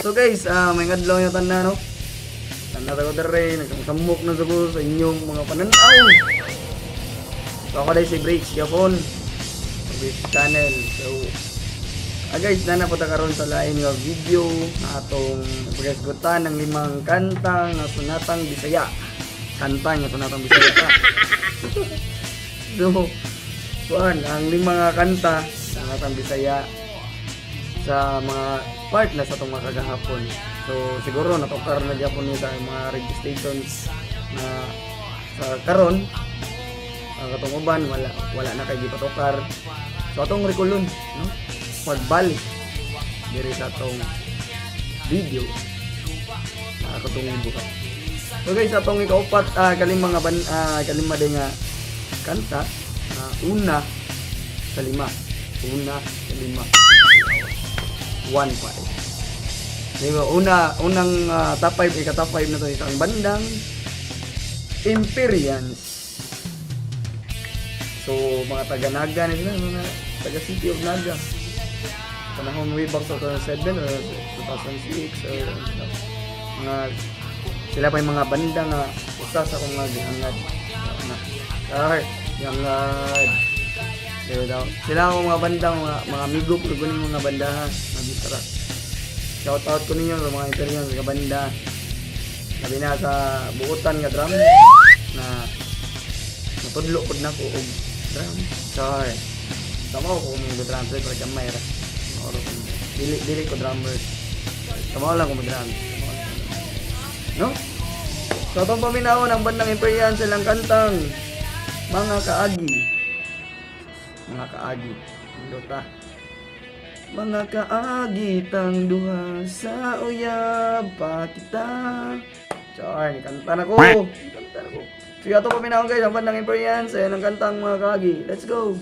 So guys, may ngadlaw yung tanda, no? Tanda ko dere, nagsamok na ko sa inyong mga pananaw. So ako dahil si Breaks Yapon, Breaks Channel. So guys, nanapunta karon sa lain nga video na atong pagkasgutan ng 5 kanta nga sunatang Bisaya. Kanta nga sunatang Bisaya pa. So, kuan ang 5 kanta sunatang Bisaya sa mga part na sa itong mga kagahapon. So siguro natokar na Japon nita yung mga radio stations na sa karon ang katong uban wala na kay gipatokar. So atong rekulon, no? Pagbalik diri sa atong video na katong buka. So guys, atong ikaupat kalima din nga kanta na una sa 5. Una sa 5. 1-5. Diba, unang top 5 top 5 na to isang bandang Imperians. So mga taga Naga nila, mga taga City of Naga. Panahon way back sa 2007 or 2006 or mga sila pa yung mga banda nga usa sa kong hangad. Hangad. Sila ang mga banda, mga amigo ko guning mga banda ha, nabisara. Shout out ko ninyo sa mga Imperials sa banda. Sabi na sa buutan nga drum na matudlo pod na ko og drum. Char. Tama ko kung mag-translate para gamay ra. Dili ko drummer. Tama lang ko mag-drum. No? So itong paminawon ang bandang Imperials silang kantang Mga Kaagi. Mga Kaagi. Dota. Mga kaagitang duha sa uyab pa kita. Char, kanta na ko. Sige, ito paminahon guys, ang bandang Imperials. Ayan ang kantang Mga Kaagi. Let's go!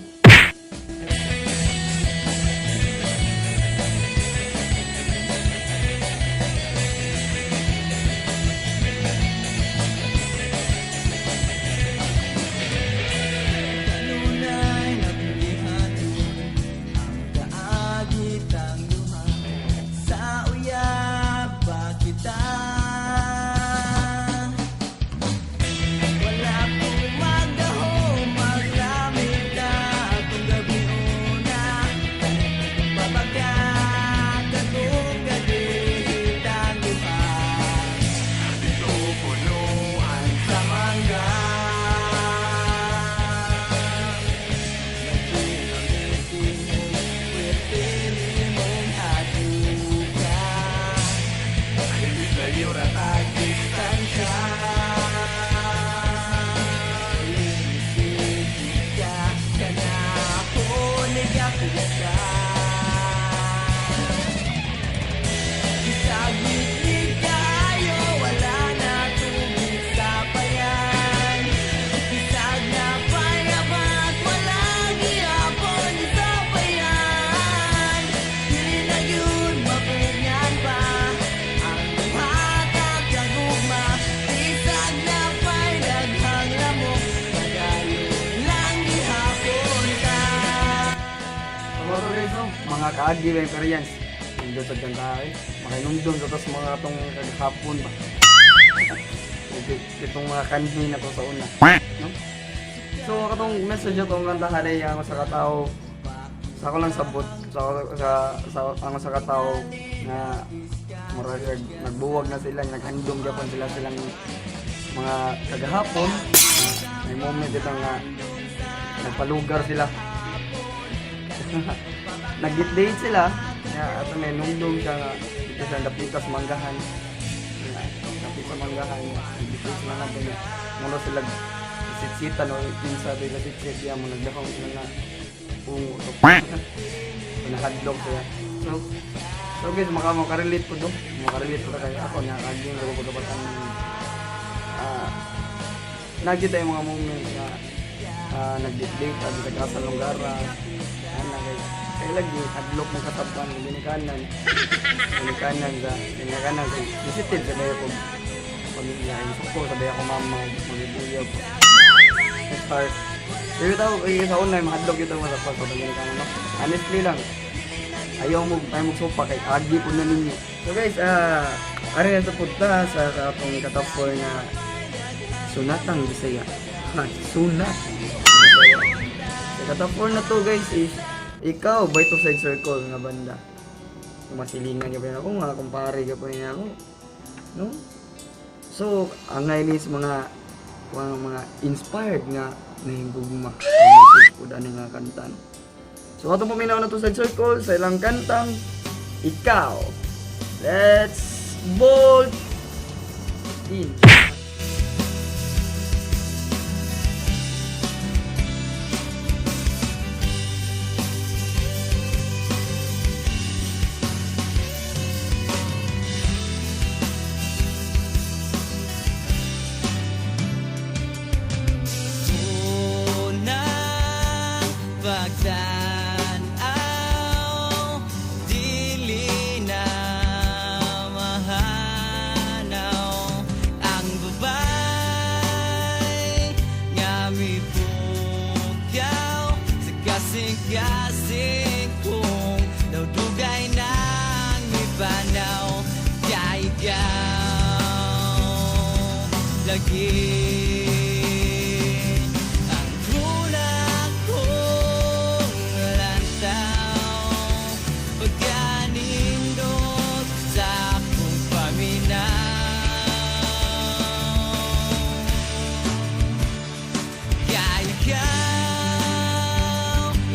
Mga kaagi ba Imperials? Hindi sa ganda eh. Makinumdum sa tas mga itong kagahapon ba? Itong mga kanhi na to sa una. No? So katong message itong kanta haday ang sa katao. Sa ako lang sabot. Ang sa katao na murag nagbuwag na sila, naghandom gyapon sila silang mga kagahapon. May moment ito nga nagpalugar sila. Nag-date sila at may nungdong siya nga dito sa dapita sa manggahan. Dapita sa manggahan, dito sila nga doon mula sila sitsitan o pinsa doon na sitsit yan mo nagdakong sila nga pungo nahadlog sila. So guys, makarelate po doon. Makarelate po na kayo. Ako nakaging ako pagkabatan nagkita yung mga moment na nag-date at nagkasal ng gara. Kaya lagi, hadlok mong katabang, binikanan sa visited sa bayo ko pamilya, gusto ko sa bayo ko mama, magibuyab start. Pero ito, sa una, mahadlok ito mga sa binikanan, no? Honestly lang, ayaw mo tayo magsupa kay agi po na ninyo. So guys, ari na sa punta sa atong top 4 na sunatang Bisaya. Sunat. Bisaya. Sa top 4 na to guys is ikaw by to side circle nga banda. Kung masilingan ka pa rin ako, mga kumpare ka pa rin ako. No? So, ang nailis mga inspired nga na hingugma. Ang message po dani nga kantan. So, atong paminaw na to side circle sa ilang kantang Ikaw. Let's bolt in. Pagtanaw, dili na mahanaw ang babay nga mipukyaw sa kasing-kasing kung daw dugay nang mipanaw kay ikaw lagi.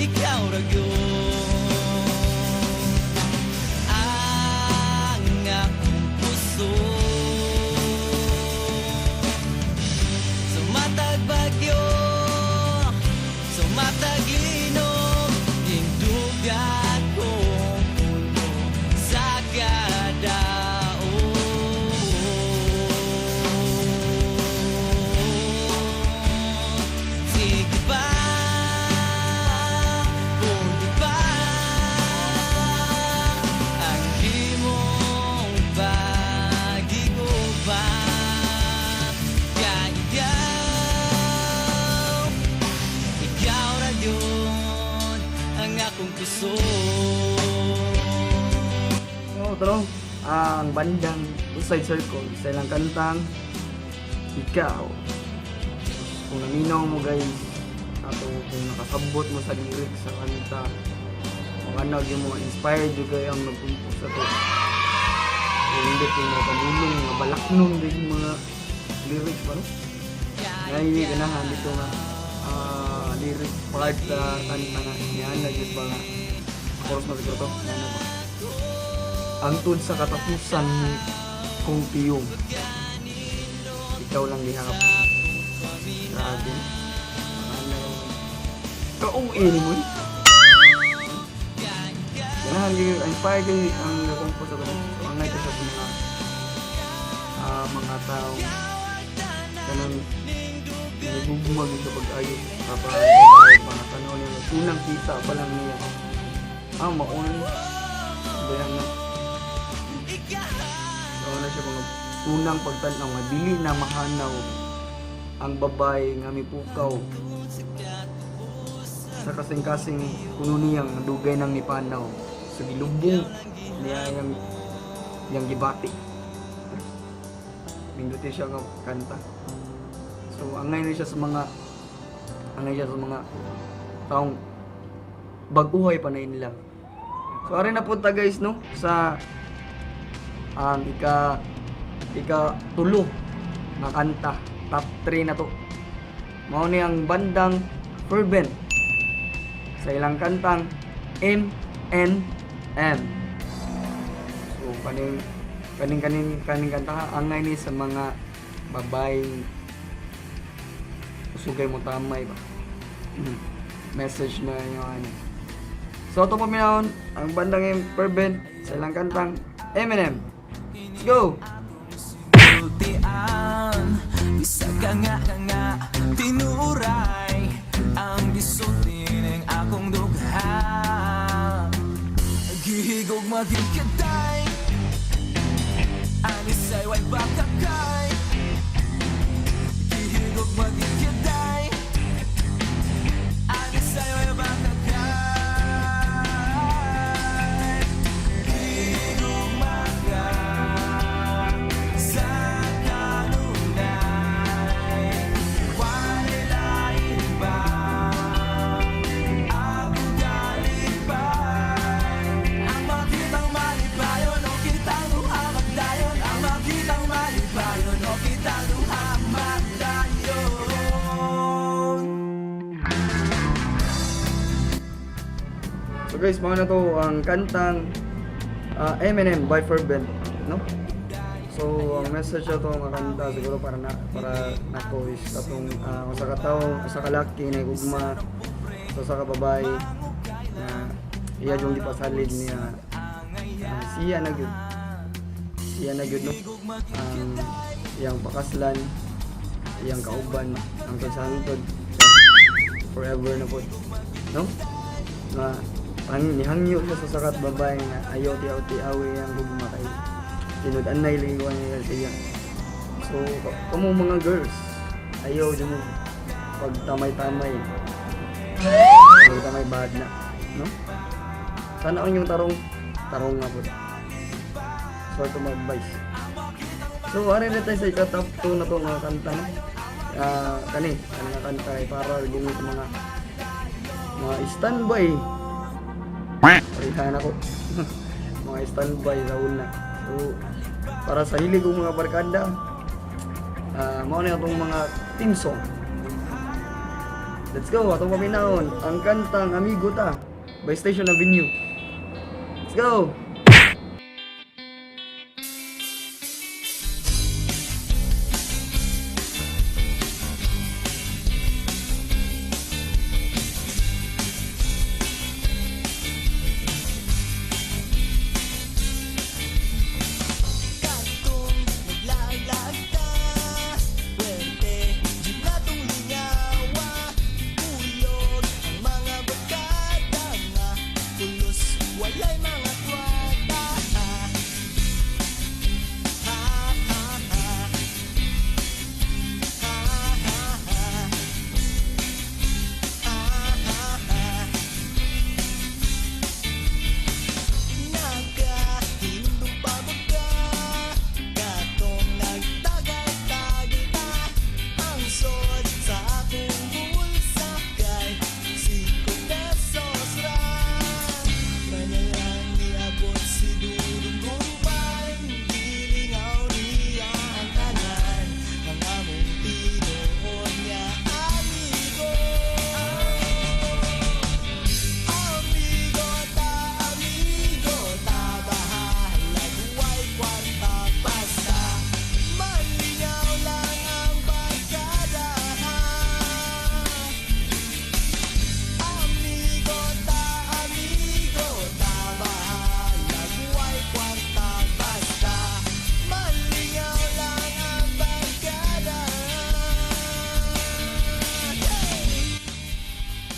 Ikaw ragyo ang akong puso sumatag bagyo, sumatag linog, hindugan kong puno sa kadaon. Sige ba puso. So, ito ang bandang Side Circle sa ilang kantang Ikaw. Kung naminaw mo guys, ato kung nakasabot mo sa lyrics sa kanta, kung ano yung mga inspired yung kayo ang nagpumpos sa ito. Kung hindi kung mga pamulong, mga balaknong din mga lyrics pa, no? Ngayon, ganahan dito nga lyrics part sa kanta na yan, nagis ba nga chorus na siguro to, yan na ba angtod sa katapusan ni kong tiyong ikaw lang dihap grabe kauwi ni mo ganahan kayo inspired kayo ang nagkumpos sa ito so ang naito sa mga tao kanang nagugumag sa pag-ayos kapag mga tanaw nila unang kita pa lang niya maun bayang na na siya mga unang pagtanaw nga dili na mahanaw ang babae nga mipukaw sa kasing-kasing kuno niyang dugay nang nipanaw sa gilubong niya yang gibati minduti siya nga kanta. So, angay na siya sa mga taong baguhay pa na nila. So, arin na punta guys, no? Sa ika-tulo na kanta. Top 3 na to. Mao ni ang bandang Fervent sa ilang kantang M&M. So, kaning kanta angay ni sa mga babaeng sugay mo tamay ba message na yung ano. So ito paminahon ang bandang Fervent sa ilang kantang M&M. Let's go! Ultian, isa ka nga tinuray ang gisulti ng akong dughan. Gihigog magigkatay anisay way bakakay. Gihigog magigkatay anisay way bakakay. Gihigog magigkatay guys, mga na to ang kantang Eminem by Fervent, no? So ang message na to nga kanta siguro para nako is katong usa ka tawo, usa ka laki na gugma so sa ka babae na iya yung gipasalig niya siya na gyud no ang iyang pakaslan, iyang kauban ang kasangtod forever na po, no? Na nihangyo siya sa sakat babae nga ayaw tiaw-tiawi ang gugma kay tinud-anay liwan niya siya. So kamo mga girls ayaw dyan mo pag tamay-tamay bad na, no? Sana ang yung tarong nga po. So ito mag-advise. So ari na tayo sa ika-top 2 na to mga kanta, no? Kani nga kanta ay para gini sa mga standby. Parihan ako. Mga standby sa una. So para sa hilig kong mga barkada, mao na itong mga team song. Let's go, atong paminahon ang kantang Amigo Ta by Station Avenue. Let's go!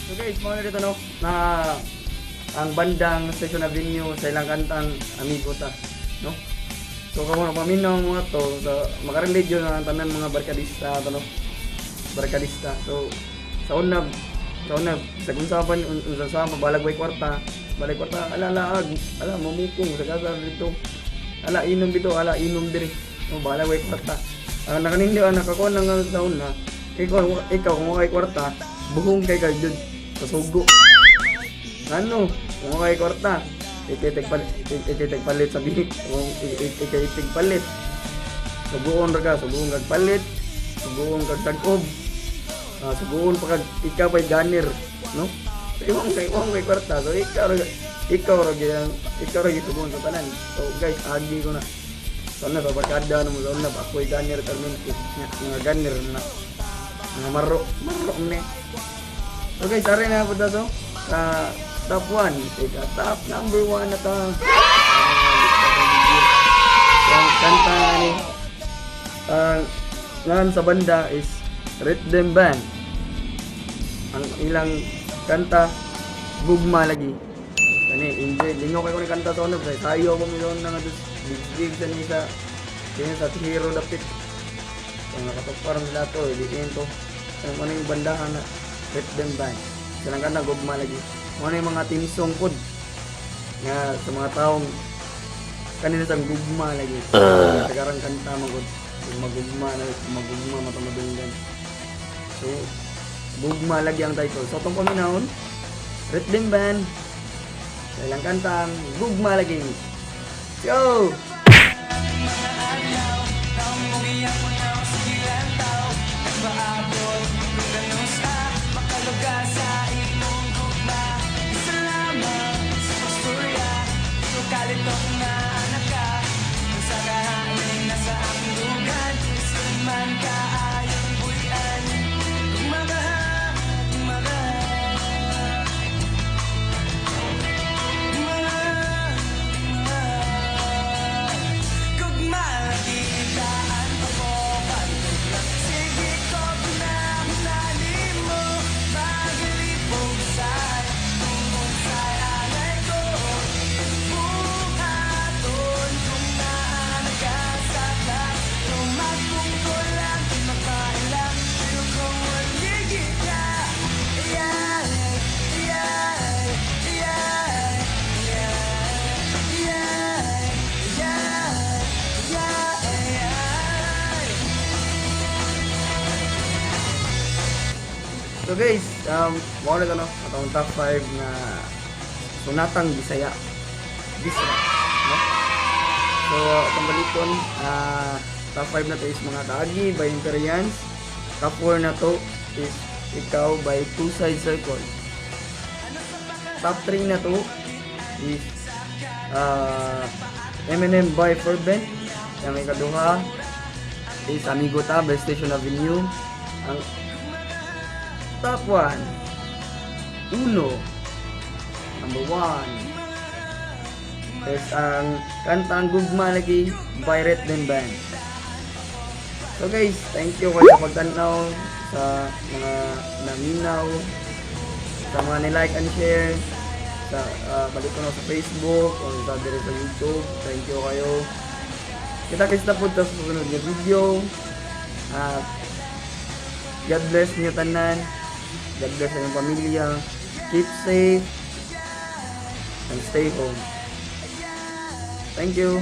So guys, mga dito no, na ang bandang Station Avenue sa ilang kantang Amigo Ta, no? So kamo na paminaw mga to, makarelate yun ang tanan mga barkadista to, no? Barkadista. So sa unab, sa kunsapan sa balagway kwarta, ala mamukong sa kasar dito. Ala inom diri. No, balagway kwarta. Nakanindi nakakuha nang sa una. Ikaw kung kay kwarta, buhong kay dun sa sugo. Ano? Kung kay kwarta, ititig palit sa bihik. Kung ititig palit. Sugoon kag palit. Sugoon kag tag-ob. Sugoon pa kag ikaw pay ganir, no? So iwang kay kwarta. So ikaw ra sugoon sa tanan. So guys, agi ko na. So na sa barkada mo sa una ako'y ganir termin mga ganir na mga maro ni. So guys, ari na po daw sa top 1, top number 1 na to. Yung kanta ni ngalan sa banda is Rhythm Band. Ang ilang kanta gugma lagi. Kani enjoy lingaw kay ko ni kanta sa una kay sayo ko milon na big sa sa hero dapit. Kung nakatupar nila to, iliin to. Ano yung bandahan na Rhythm Band. Silang kanta gugma lagi. Ano yung mga team song pod nga sa mga taong kanina sa gugma lagi. Sekarang kanta magod. Magugma matamadunggan. So gugma lagi ang title. So itong paminahon Rhythm Band. Silang kanta gugma lagi. Go! So guys, mo na ano, atong top 5 na sunatang Bisaya. Bisaya, no? So, atong balikon, top 5 na to is mga Kaagi by Imperians. Top 4 na to is Ikaw by Two Side Circle. Top 3 na to is Eminem by Fervent. Ang ikaduha is Amigo Ta by Station Avenue. Ang top 1, Uno, number 1 is ang kantang Gugma lagi by Red Den Band. So guys, thank you kayo sa pagtanaw, sa mga naminaw, sa mga nilike and share, sa balik ko na sa Facebook o sa dire sa YouTube. Thank you kayo. Kita-kits na po sa susunod na video. God bless niyo tanan. God bless sa inyong pamilya. Keep safe and stay home. Thank you.